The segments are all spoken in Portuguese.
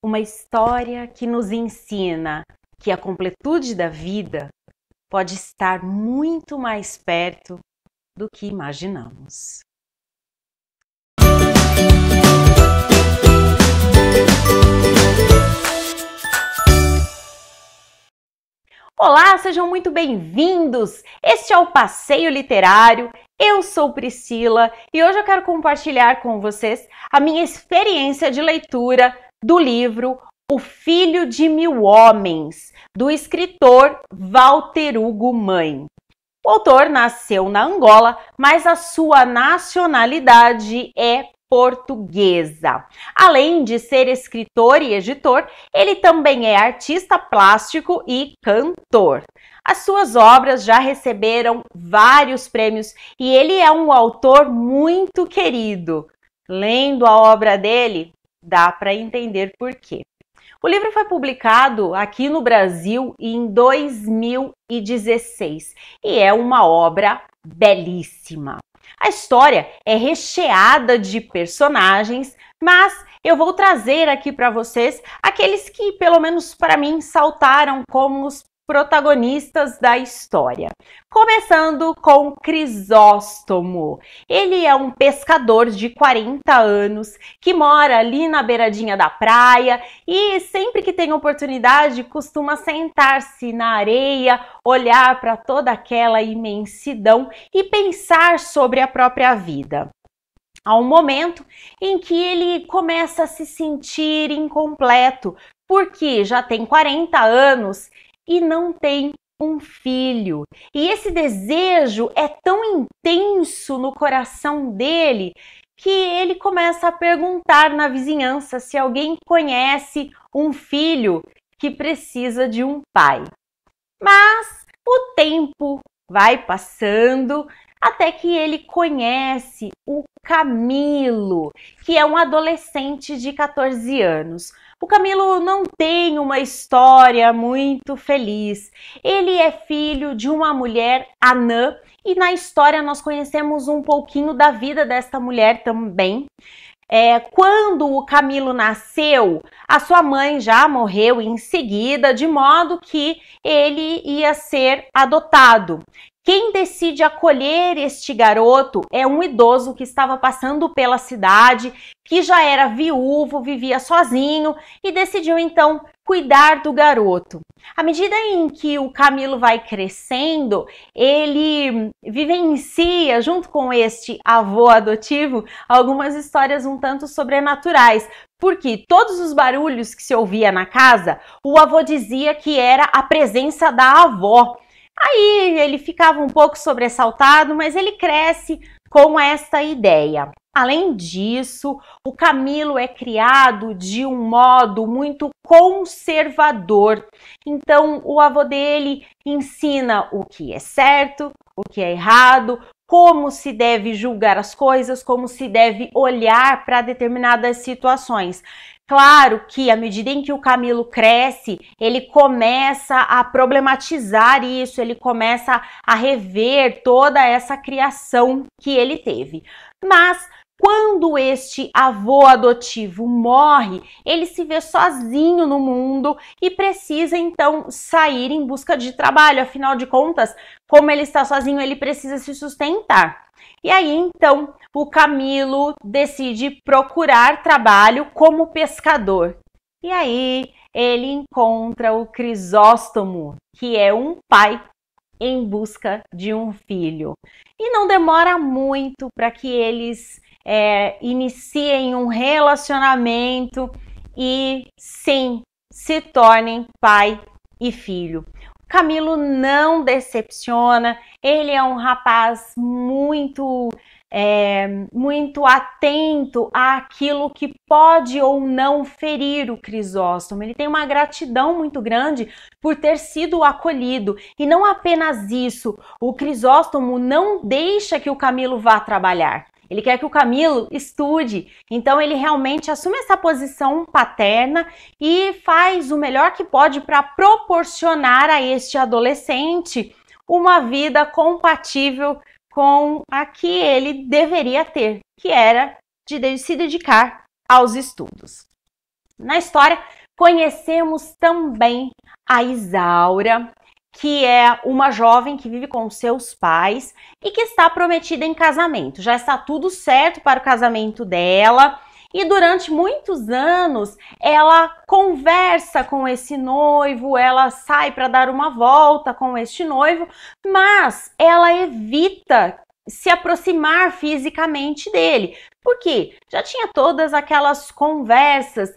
Uma história que nos ensina que a completude da vida pode estar muito mais perto do que imaginamos. Olá, sejam muito bem-vindos! Este é o Passeio Literário, eu sou Priscila e hoje eu quero compartilhar com vocês a minha experiência de leitura do livro O Filho de Mil Homens, do escritor Walter Hugo Mãe. O autor nasceu na Angola, mas a sua nacionalidade é portuguesa. Além de ser escritor e editor, ele também é artista plástico e cantor. As suas obras já receberam vários prêmios e ele é um autor muito querido. Lendo a obra dele, dá para entender por quê. O livro foi publicado aqui no Brasil em 2016 e é uma obra belíssima. A história é recheada de personagens, mas eu vou trazer aqui para vocês aqueles que, pelo menos para mim, saltaram como os protagonistas da história. Começando com Crisóstomo. Ele é um pescador de 40 anos que mora ali na beiradinha da praia e sempre que tem oportunidade costuma sentar-se na areia, olhar para toda aquela imensidão e pensar sobre a própria vida. Há um momento em que ele começa a se sentir incompleto, porque já tem 40 anos e não tem um filho. E esse desejo é tão intenso no coração dele que ele começa a perguntar na vizinhança se alguém conhece um filho que precisa de um pai. Mas o tempo vai passando até que ele conhece o Camilo, que é um adolescente de 14 anos. O Camilo não tem uma história muito feliz. Ele é filho de uma mulher anã e na história nós conhecemos um pouquinho da vida desta mulher também. Quando o Camilo nasceu, a sua mãe já morreu em seguida, de modo que ele ia ser adotado. Quem decide acolher este garoto é um idoso que estava passando pela cidade, que já era viúvo, vivia sozinho e decidiu então cuidar do garoto. À medida em que o Camilo vai crescendo, ele vivencia, junto com este avô adotivo, algumas histórias um tanto sobrenaturais, porque todos os barulhos que se ouvia na casa, o avô dizia que era a presença da avó. Aí ele ficava um pouco sobressaltado, mas ele cresce com esta ideia. Além disso, o Camilo é criado de um modo muito conservador. Então, o avô dele ensina o que é certo, o que é errado, como se deve julgar as coisas, como se deve olhar para determinadas situações. Claro que à medida em que o Camilo cresce, ele começa a problematizar isso, ele começa a rever toda essa criação que ele teve. Mas quando este avô adotivo morre, ele se vê sozinho no mundo e precisa então sair em busca de trabalho. Afinal de contas, como ele está sozinho, ele precisa se sustentar. E aí então o Camilo decide procurar trabalho como pescador. E aí ele encontra o Crisóstomo, que é um pai em busca de um filho. E não demora muito para que eles iniciem um relacionamento e sim, se tornem pai e filho. Camilo não decepciona, ele é um rapaz muito atento àquilo que pode ou não ferir o Crisóstomo. Ele tem uma gratidão muito grande por ter sido acolhido. E não apenas isso, o Crisóstomo não deixa que o Camilo vá trabalhar. Ele quer que o Camilo estude, então ele realmente assume essa posição paterna e faz o melhor que pode para proporcionar a este adolescente uma vida compatível com a que ele deveria ter, que era de se dedicar aos estudos. Na história, conhecemos também a Isaura, que é uma jovem que vive com seus pais e que está prometida em casamento. Já está tudo certo para o casamento dela e durante muitos anos ela conversa com esse noivo, ela sai para dar uma volta com este noivo, mas ela evita se aproximar fisicamente dele. Por quê? Já tinha todas aquelas conversas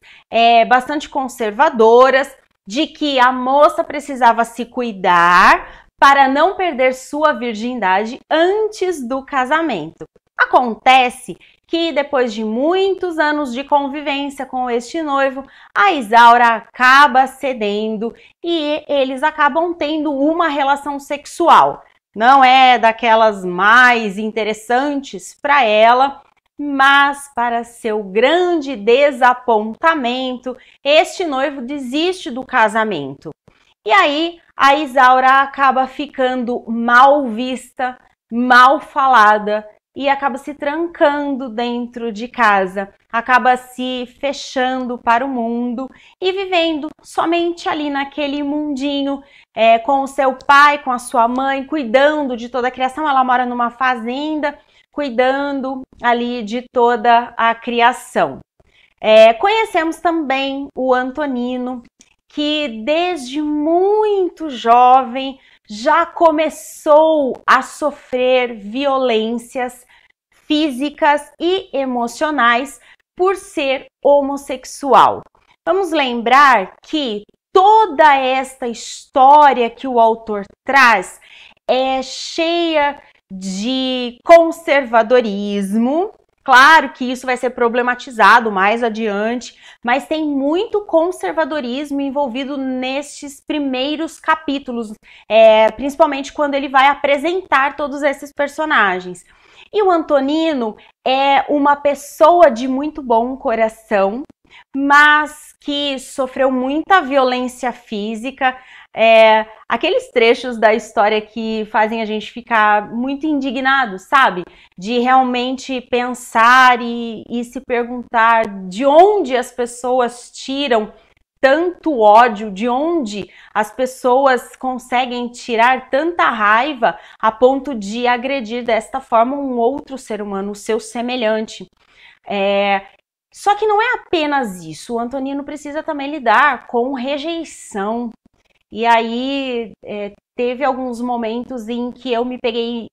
bastante conservadoras de que a moça precisava se cuidar para não perder sua virgindade antes do casamento. Acontece que depois de muitos anos de convivência com este noivo, a Isaura acaba cedendo e eles acabam tendo uma relação sexual. Não é daquelas mais interessantes para ela, mas para seu grande desapontamento, este noivo desiste do casamento. E aí a Isaura acaba ficando mal vista, mal falada e acaba se trancando dentro de casa, acaba se fechando para o mundo e vivendo somente ali naquele mundinho, com o seu pai, com a sua mãe, cuidando de toda a criação. Ela mora numa fazenda, cuidando ali de toda a criação. Conhecemos também o Antonino, que desde muito jovem já começou a sofrer violências físicas e emocionais por ser homossexual. Vamos lembrar que toda esta história que o autor traz é cheia de conservadorismo. Claro que isso vai ser problematizado mais adiante, mas tem muito conservadorismo envolvido nestes primeiros capítulos, principalmente quando ele vai apresentar todos esses personagens. E o Antonino é uma pessoa de muito bom coração, mas que sofreu muita violência física. Aqueles trechos da história que fazem a gente ficar muito indignado, sabe? De realmente pensar e se perguntar de onde as pessoas tiram tanto ódio, de onde as pessoas conseguem tirar tanta raiva a ponto de agredir desta forma um outro ser humano, o seu semelhante. Só que não é apenas isso, o Antonino precisa também lidar com rejeição. E aí teve alguns momentos em que eu me peguei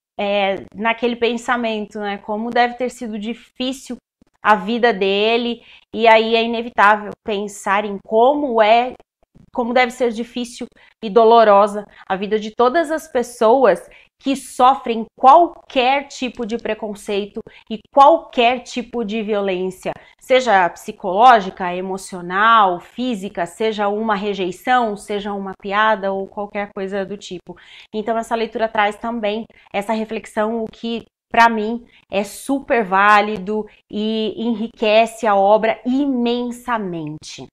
naquele pensamento, né? Como deve ter sido difícil a vida dele, e aí é inevitável pensar em como deve ser difícil e dolorosa a vida de todas as pessoas que sofrem qualquer tipo de preconceito e qualquer tipo de violência, seja psicológica, emocional, física, seja uma rejeição, seja uma piada ou qualquer coisa do tipo. Então essa leitura traz também essa reflexão, o que para mim é super válido e enriquece a obra imensamente.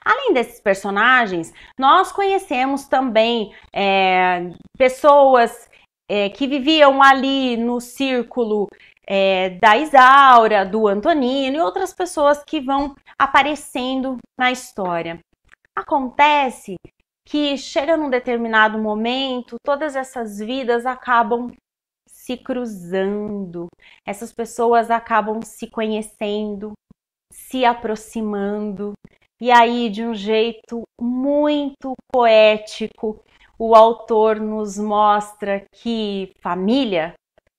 Além desses personagens, nós conhecemos também pessoas que viviam ali no círculo da Isaura, do Antonino e outras pessoas que vão aparecendo na história. Acontece que chega num determinado momento, todas essas vidas acabam se cruzando, essas pessoas acabam se conhecendo, se aproximando. E aí, de um jeito muito poético, o autor nos mostra que família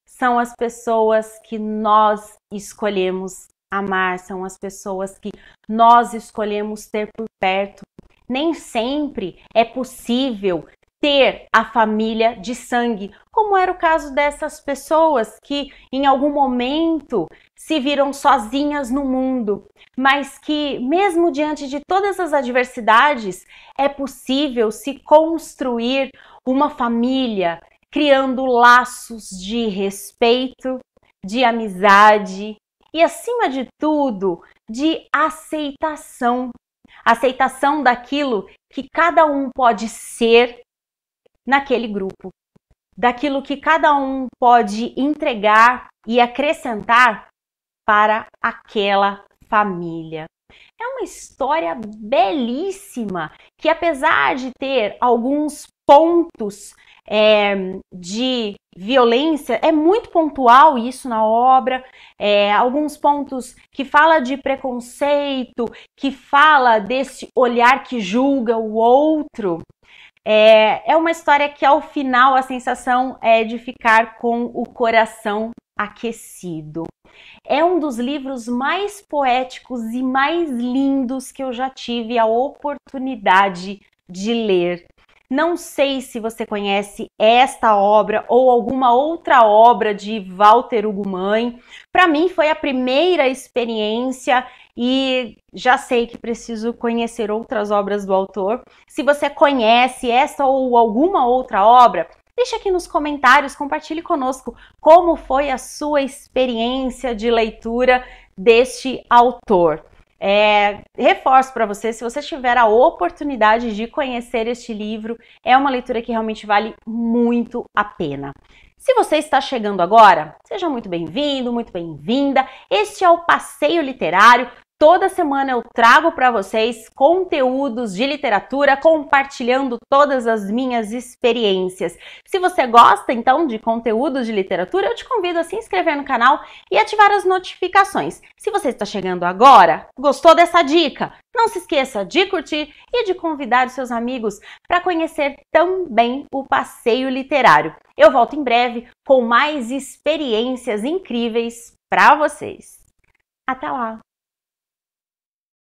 são as pessoas que nós escolhemos amar, são as pessoas que nós escolhemos ter por perto. Nem sempre é possível ter a família de sangue, como era o caso dessas pessoas que em algum momento se viram sozinhas no mundo, mas que mesmo diante de todas as adversidades é possível se construir uma família, criando laços de respeito, de amizade e, acima de tudo, de aceitação. Aceitação daquilo que cada um pode ser naquele grupo, daquilo que cada um pode entregar e acrescentar para aquela família. É uma história belíssima que, apesar de ter alguns pontos de violência, é muito pontual isso na obra, alguns pontos que fala de preconceito, que fala desse olhar que julga o outro. É uma história que ao final a sensação é de ficar com o coração aquecido. É um dos livros mais poéticos e mais lindos que eu já tive a oportunidade de ler. Não sei se você conhece esta obra ou alguma outra obra de Walter Ugumãe. Para mim foi a primeira experiência e já sei que preciso conhecer outras obras do autor. Se você conhece essa ou alguma outra obra, deixe aqui nos comentários, compartilhe conosco como foi a sua experiência de leitura deste autor. Reforço para você, se você tiver a oportunidade de conhecer este livro, é uma leitura que realmente vale muito a pena. Se você está chegando agora, seja muito bem-vindo, muito bem-vinda. Este é o Passeio Literário. Toda semana eu trago para vocês conteúdos de literatura, compartilhando todas as minhas experiências. Se você gosta, então, de conteúdos de literatura, eu te convido a se inscrever no canal e ativar as notificações. Se você está chegando agora, gostou dessa dica? Não se esqueça de curtir e de convidar os seus amigos para conhecer também o Passeio Literário. Eu volto em breve com mais experiências incríveis para vocês. Até lá!